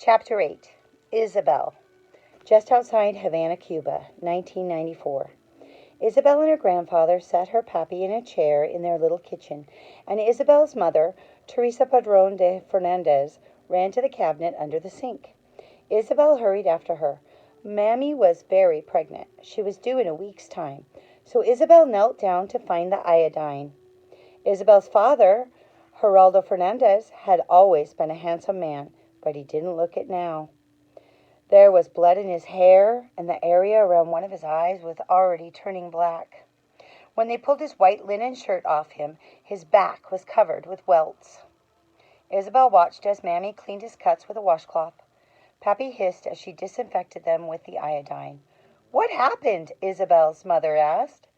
Chapter 8. Isabel. Just outside Havana, Cuba, 1994. Isabel and her grandfather sat her pappy in a chair in their little kitchen, and Isabel's mother, Teresa Padron de Fernandez, ran to the cabinet under the sink. Isabel hurried after her. Mammy was very pregnant. She was due in a week's time, so Isabel knelt down to find the iodine. Isabel's father, Geraldo Fernandez, had always been a handsome man, but he didn't look it now. There was blood in his hair, and the area around one of his eyes was already turning black. When they pulled his white linen shirt off him, his back was covered with welts. Isabel watched as Mammy cleaned his cuts with a washcloth. Pappy hissed as she disinfected them with the iodine. "What happened?" Isabel's mother asked.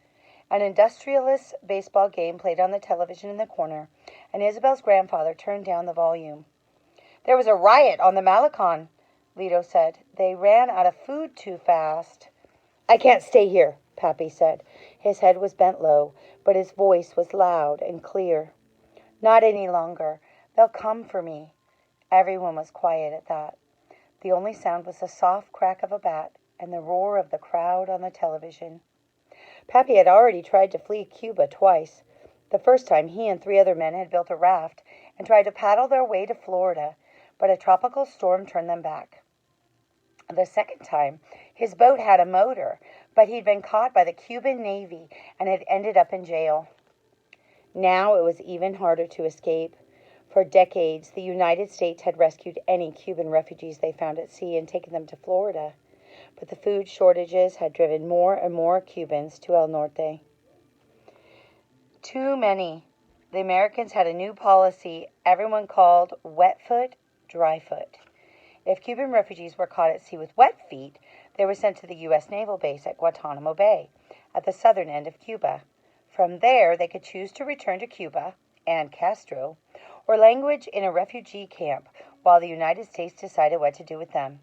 An industrialist baseball game played on the television in the corner, and Isabel's grandfather turned down the volume. "There was a riot on the Malecon," Lito said. "They ran out of food too fast." "I can't stay here," Pappy said. His head was bent low, but his voice was loud and clear. "Not any longer. They'll come for me." Everyone was quiet at that. The only sound was the soft crack of a bat and the roar of the crowd on the television. Pappy had already tried to flee Cuba twice. The first time he and 3 other men had built a raft and tried to paddle their way to Florida, but a tropical storm turned them back. The second time, his boat had a motor, but he'd been caught by the Cuban Navy and had ended up in jail. Now it was even harder to escape. For decades, the United States had rescued any Cuban refugees they found at sea and taken them to Florida. But the food shortages had driven more and more Cubans to El Norte. Too many. The Americans had a new policy everyone called wet foot, dry foot. If Cuban refugees were caught at sea with wet feet, they were sent to the U.S. Naval Base at Guantanamo Bay, at the southern end of Cuba. From there, they could choose to return to Cuba and Castro, or language in a refugee camp while the United States decided what to do with them.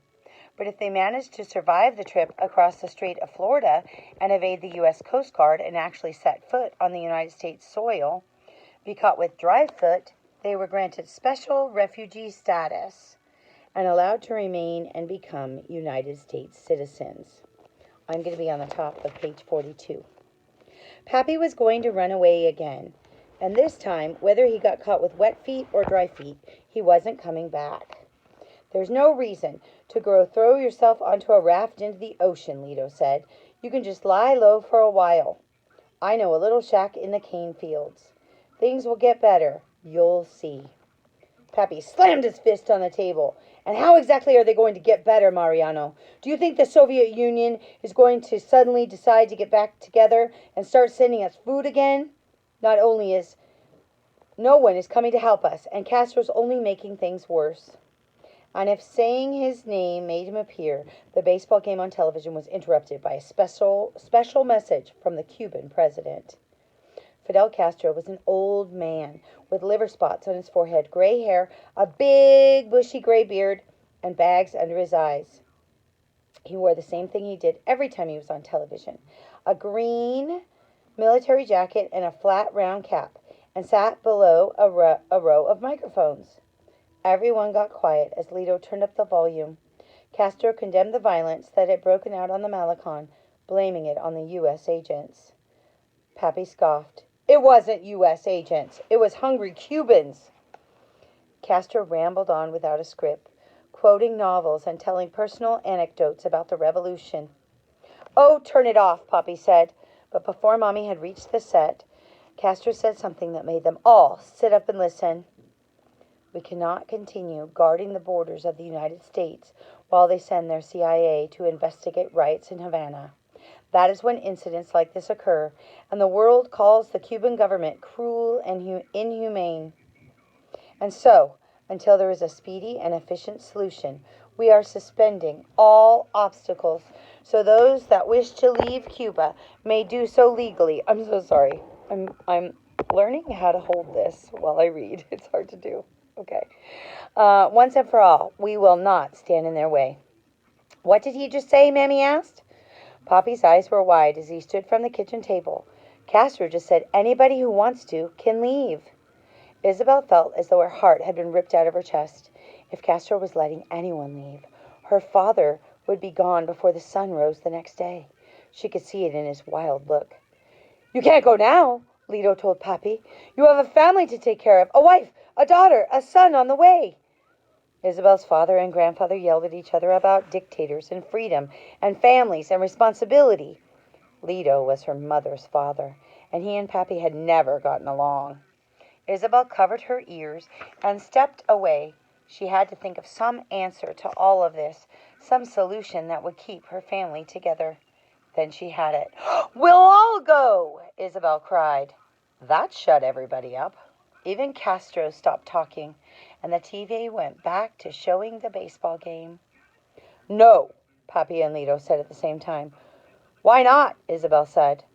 But if they managed to survive the trip across the Strait of Florida and evade the U.S. Coast Guard and actually set foot on the United States soil, be caught with dry foot, they were granted special refugee status and allowed to remain and become United States citizens. I'm going to be on the top of page 42. Pappy was going to run away again, and this time, whether he got caught with wet feet or dry feet, he wasn't coming back. "There's no reason to throw yourself onto a raft into the ocean," Lito said. "You can just lie low for a while. I know a little shack in the cane fields. Things will get better. You'll see." Pappy slammed his fist on the table. "And how exactly are they going to get better, Mariano? Do you think the Soviet Union is going to suddenly decide to get back together and start sending us food again? Not only is no one is coming to help us, and Castro's only making things worse." And if saying his name made him appear, the baseball game on television was interrupted by a special message from the Cuban president. Fidel Castro was an old man with liver spots on his forehead, gray hair, a big bushy gray beard, and bags under his eyes. He wore the same thing he did every time he was on television, a green military jacket and a flat round cap, and sat below a row of microphones. Everyone got quiet as Lito turned up the volume. Castro condemned the violence that had broken out on the Malecon, blaming it on the U.S. agents. Pappy scoffed. "It wasn't U.S. agents. It was hungry Cubans." Castro rambled on without a script, quoting novels and telling personal anecdotes about the revolution. "Oh, turn it off," Pappy said. But before Mommy had reached the set, Castro said something that made them all sit up and listen. "We cannot continue guarding the borders of the United States while they send their CIA to investigate riots in Havana. That is when incidents like this occur, and the world calls the Cuban government cruel and inhumane. And so, until there is a speedy and efficient solution, we are suspending all obstacles so those that wish to leave Cuba may do so legally." I'm so sorry. I'm learning how to hold this while I read. It's hard to do. Okay. "Once and for all, we will not stand in their way." "What did he just say?" Mammy asked. Pappy's eyes were wide as he stood from the kitchen table. "Castro just said anybody who wants to can leave." Isabel felt as though her heart had been ripped out of her chest. If Castro was letting anyone leave, her father would be gone before the sun rose the next day. She could see it in his wild look. "You can't go now," Lito told Pappy. "You have a family to take care of, a wife, a daughter, a son on the way." Isabel's father and grandfather yelled at each other about dictators and freedom and families and responsibility. Lito was her mother's father, and he and Pappy had never gotten along. Isabel covered her ears and stepped away. She had to think of some answer to all of this, some solution that would keep her family together. Then she had it. "We'll all go!" Isabel cried. That shut everybody up. Even Castro stopped talking, and the TV went back to showing the baseball game. "No," Pappy and Lito said at the same time. "Why not?" Isabel said.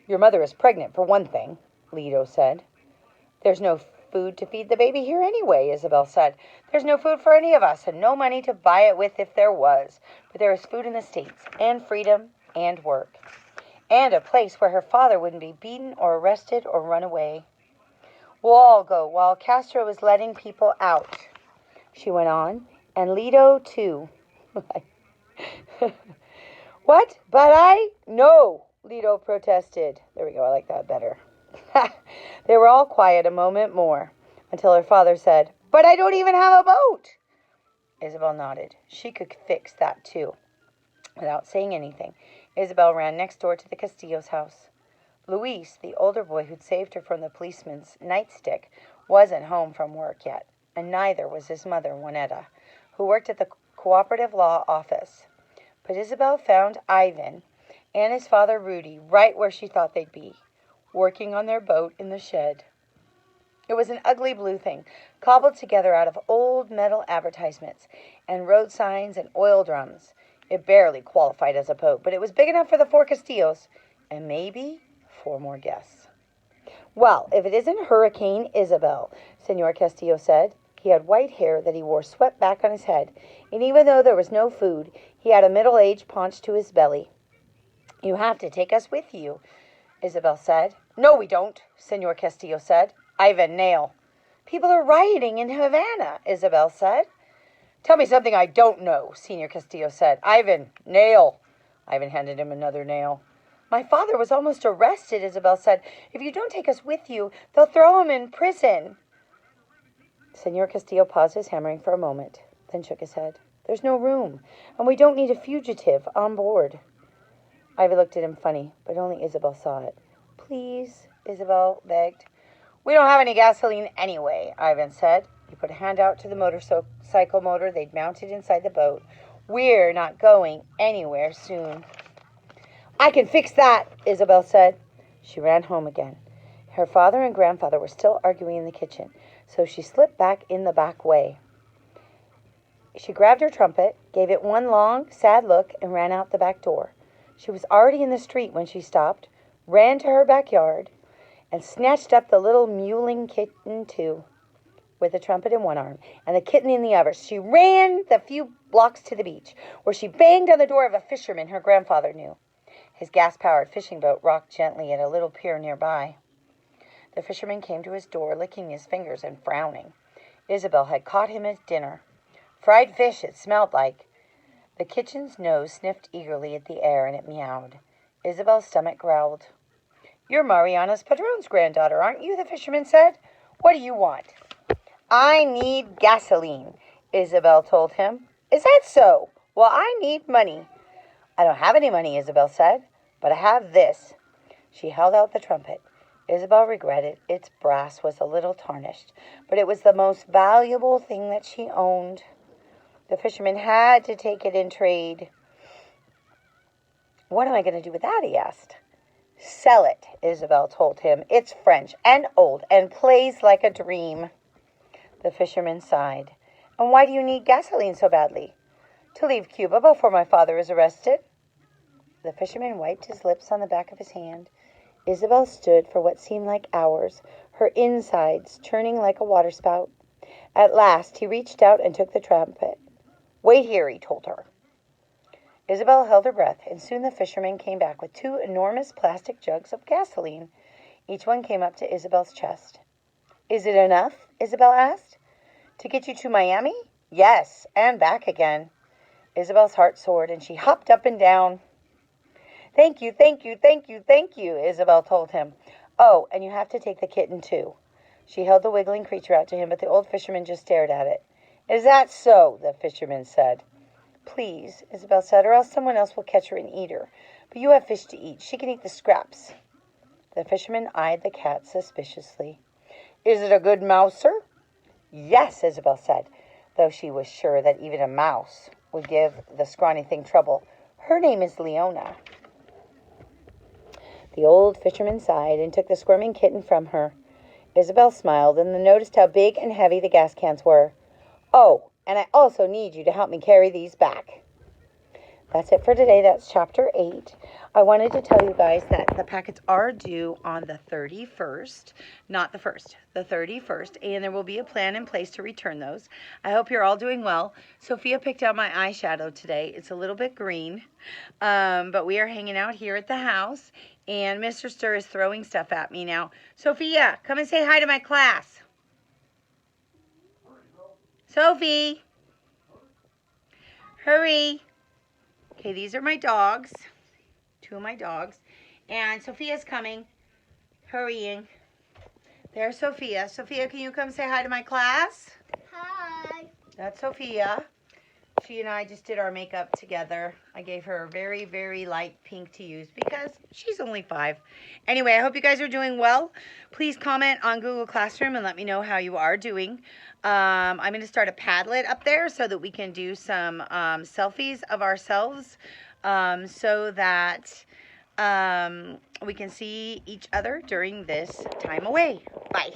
"Your mother is pregnant, for one thing," Lito said. "There's no food to feed the baby here anyway," Isabel said. "There's no food for any of us, and no money to buy it with if there was. But there is food in the States, and freedom, and work. And a place where her father wouldn't be beaten or arrested or run away. We'll all go while Castro is letting people out," she went on. "And Lito, too." "What? But I—" "No," Lito protested. There we go, I like that better. They were all quiet a moment more, until her father said, "But I don't even have a boat." Isabel nodded. She could fix that, too. Without saying anything, Isabel ran next door to the Castillo's house. Luis, the older boy who'd saved her from the policeman's nightstick, wasn't home from work yet, and neither was his mother, Juanetta, who worked at the cooperative law office. But Isabel found Ivan and his father, Rudy, right where she thought they'd be, working on their boat in the shed. It was an ugly blue thing, cobbled together out of old metal advertisements and road signs and oil drums. It barely qualified as a boat, but it was big enough for the 4 Castillos, and maybe 4 more guests. "Well, if it isn't Hurricane Isabel," Senor Castillo said. He had white hair that he wore swept back on his head, and even though there was no food, he had a middle-aged paunch to his belly. "You have to take us with you," Isabel said. "No, we don't," Senor Castillo said. "Ivan, nail." "People are rioting in Havana," Isabel said. "Tell me something I don't know," Senor Castillo said. "Ivan, nail." Ivan handed him another nail. "My father was almost arrested," Isabel said. "If you don't take us with you, they'll throw him in prison." Senor Castillo paused his hammering for a moment, then shook his head. "There's no room, and we don't need a fugitive on board." Ivan looked at him funny, but only Isabel saw it. "Please," Isabel begged. "We don't have any gasoline anyway," Ivan said. He put a hand out to the motorcycle motor they'd mounted inside the boat. "We're not going anywhere soon." "I can fix that," Isabel said. She ran home again. Her father and grandfather were still arguing in the kitchen, so she slipped back in the back way. She grabbed her trumpet, gave it one long, sad look, and ran out the back door. She was already in the street when she stopped, ran to her backyard, and snatched up the little mewling kitten, too, with the trumpet in one arm and the kitten in the other. She ran the few blocks to the beach, where she banged on the door of a fisherman her grandfather knew. His gas-powered fishing boat rocked gently at a little pier nearby. The fisherman came to his door, licking his fingers and frowning. Isabel had caught him at dinner. Fried fish, it smelled like. The kitchen's nose sniffed eagerly at the air, and it meowed. Isabel's stomach growled. "You're Mariana's Padron's granddaughter, aren't you?" the fisherman said. "What do you want?" "I need gasoline," Isabel told him. "Is that so? Well, I need money." "I don't have any money," Isabel said, "but I have this." She held out the trumpet. Isabel regretted its brass was a little tarnished, but it was the most valuable thing that she owned. The fisherman had to take it in trade. "What am I going to do with that?" he asked. "Sell it," Isabel told him. "It's French and old and plays like a dream." The fisherman sighed. "And why do you need gasoline so badly?" "To leave Cuba before my father is arrested." The fisherman wiped his lips on the back of his hand. Isabel stood for what seemed like hours, her insides churning like a waterspout. At last he reached out and took the trumpet. "Wait here," he told her. Isabel held her breath, and soon the fisherman came back with 2 enormous plastic jugs of gasoline. Each one came up to Isabel's chest. "Is it enough?" Isabel asked. "To get you to Miami?" Yes, and back again. Isabel's heart soared, and she hopped up and down. Thank you, thank you, thank you, thank you, Isabel told him. Oh, and you have to take the kitten, too. She held the wiggling creature out to him, but the old fisherman just stared at it. Is that so? The fisherman said. Please, Isabel said, or else someone else will catch her and eat her. But you have fish to eat. She can eat the scraps. The fisherman eyed the cat suspiciously. Is it a good mouser? Yes, Isabel said, though she was sure that even a mouse would give the scrawny thing trouble. Her name is Leona. The old fisherman sighed and took the squirming kitten from her. Isabel smiled and then noticed how big and heavy the gas cans were. Oh, and I also need you to help me carry these back. That's it for today. That's chapter 8. I wanted to tell you guys that the packets are due on the 31st, not the 1st, the 31st, and there will be a plan in place to return those. I hope you're all doing well. Sophia picked out my eyeshadow today. It's a little bit green, but we are hanging out here at the house, and Mr. Stir is throwing stuff at me now. Sophia, come and say hi to my class. Sophie, hurry. Okay, these are my dogs, 2 of my dogs, and Sophia's coming, hurrying. There's Sophia. Sophia, can you come say hi to my class? Hi. That's Sophia. She and I just did our makeup together. I gave her a very, very light pink to use because she's only 5. Anyway, I hope you guys are doing well. Please comment on Google Classroom and let me know how you are doing. I'm going to start a Padlet up there so that we can do some selfies of ourselves so that we can see each other during this time away. Bye.